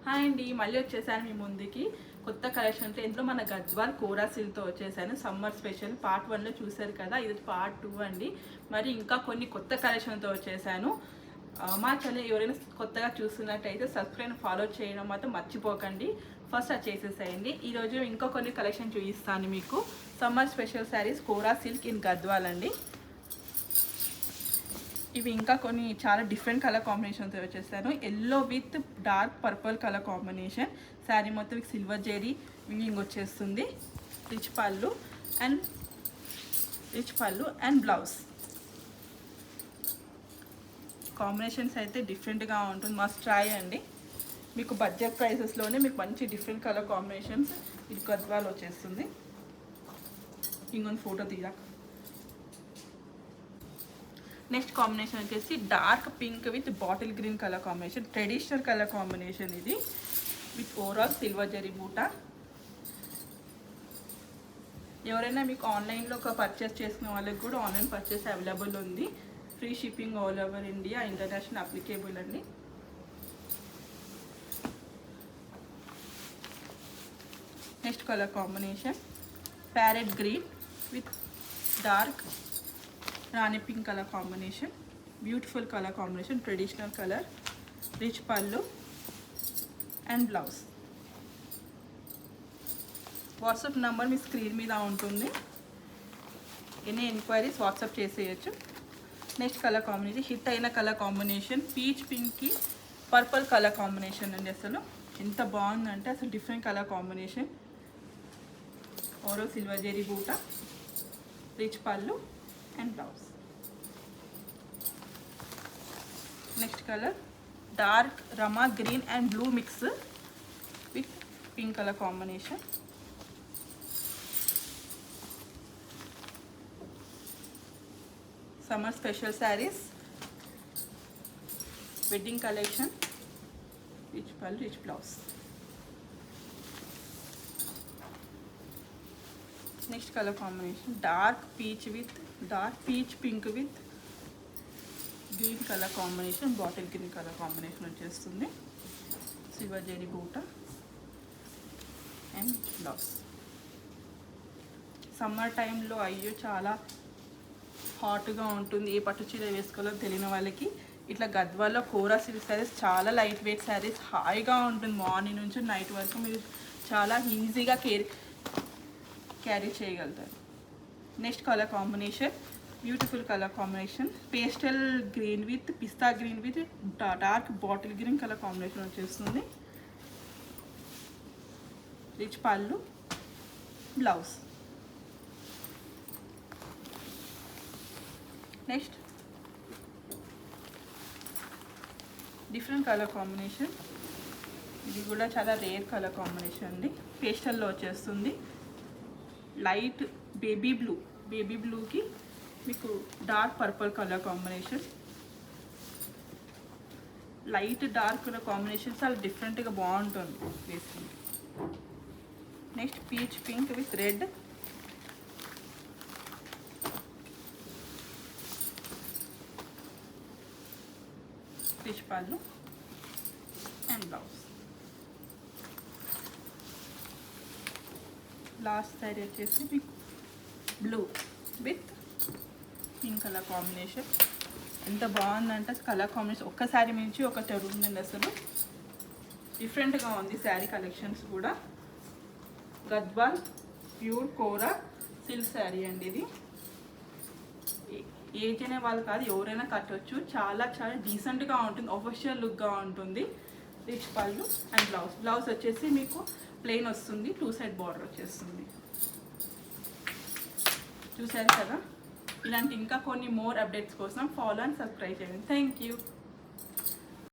Hi అండి, మళ్ళీ వచ్చేసాను మీ ముందుకి కొత్త కలెక్షన్తో. ఇంట్లో మన గద్వాల్ కోరా సిల్క్తో వచ్చేసాను. సమ్మర్ స్పెషల్ పార్ట్ 1లో చూసారు కదా, ఇది పార్ట్ 2 అండి. మరి ఇంకా కొన్ని కొత్త కలెక్షన్తో వచ్చేసాను. మా ఛానల్ ఎవరైనా కొత్తగా చూస్తున్నట్టయితే సబ్స్క్రైబ్ ఫాలో చేయడం మాత్రం మర్చిపోకండి. ఫస్ట్ అది చేసేసేయండి. ఈరోజు ఇంకా కొన్ని కలెక్షన్ చూపిస్తాను మీకు. Summer special saris Kora silk in Gadwal అండి. ఇవి ఇంకా కొన్ని చాలా డిఫరెంట్ కలర్ కాంబినేషన్తో వచ్చేసాను. Yellow with dark purple colour combination. Sari మొత్తం సిల్వర్ జెరీ వీవింగ్ వచ్చేస్తుంది. Rich pallu and blouse. Combinations అయితే డిఫరెంట్గా ఉంటుంది, మస్ట్ ట్రై అండి. మీకు బడ్జెట్ ప్రైసెస్లోనే మీకు మంచి డిఫరెంట్ కలర్ కాంబినేషన్స్ ఇది గద్వాల్ వచ్చేస్తుంది. ఇంకొన్ని ఫోటో తీరా. నెక్స్ట్ కాంబినేషన్ వచ్చేసి dark pink with bottle green colour combination. Traditional colour combination ఇది with overall silver zari buta. ఎవరైనా మీకు ఆన్లైన్లో ఒక పర్చేస్ చేసుకునే వాళ్ళకి కూడా ఆన్లైన్ పర్చేస్ అవైలబుల్ ఉంది. Free shipping all over India, international applicable అండి. Next colour combination parrot green with dark rani pink colour combination. Beautiful colour combination, traditional colour, rich pallu and blouse. WhatsApp number మీ screen మీద ఉంటుంది. Any enquiries WhatsApp చేసేయచ్చు. Next colour combination hit అయిన colour combination peach పింక్కి purple colour combination అండి. అసలు ఎంత బాగుందంటే అసలు డిఫరెంట్ కలర్ కాంబినేషన్. ఓరో silver zari buta, rich pallu and blouse. Next color dark rama green and blue mix with pink color combination. Summer special sarees, wedding collection, rich pallu, rich blouse. Next color combination dark peach pink with green color combination, bottle green color combination వచ్చేస్తుంది. Silver zari బూటా and blouse. Summer టైంలో అయ్యో చాలా హాట్గా ఉంటుంది, ఏ పట్టు చీర వేసుకోవాలో తెలియని వాళ్ళకి ఇట్లా గద్వాల్లో కోరా సిల్క్ శారీస్ చాలా లైట్ వెయిట్ శారీస్, హాయిగా ఉంటుంది. మార్నింగ్ నుంచి నైట్ వరకు మీరు చాలా ఈజీగా క్యారీ చేయగలుగుతారు. Next colour combination beautiful colour combination pastel green with pista green with dark bottle green colour combination వచ్చేస్తుంది. రిచ్ పళ్ళు, blouse. Next different colour combination. ఇది కూడా చాలా రేర్ కలర్ కాంబినేషన్ అండి. పేస్టల్లో వచ్చేస్తుంది. లైట్ బేబీ బ్లూకి మీకు dark purple colour combination. Light dark combination చాలా డిఫరెంట్గా బాగుంటుంది వేసుకుంటే. Next peach pink with red, rich pallu and blouse. Last sari వచ్చేసి మీకు blue with pink colour combination. ఎంత బాగుందంటే కలర్ కాంబినేషన్ ఒక్కసారి మించి ఒకటి ఉందండి. అసలు డిఫరెంట్గా ఉంది శారీ కలెక్షన్స్ కూడా. గద్వాల్ ప్యూర్ కోరా సిల్క్ శారీ అండి. ఇది ఏజ్ అనే వాళ్ళు కాదు, ఎవరైనా కట్టవచ్చు. చాలా చాలా డీసెంట్గా ఉంటుంది, ఆఫీషియల్ లుక్గా ఉంటుంది. రిచ్ పళ్ళు అండ్ బ్లౌజ్ వచ్చేసి మీకు ప్లెయిన్ వస్తుంది, 2 సైడ్ బార్డర్ వచ్చేస్తుంది. చూసారు కదా. ఇలాంటి ఇంకా కొన్ని మోర్ అప్డేట్స్ కోసం ఫాలో అండ్ సబ్స్క్రైబ్ చేయండి. Thank you.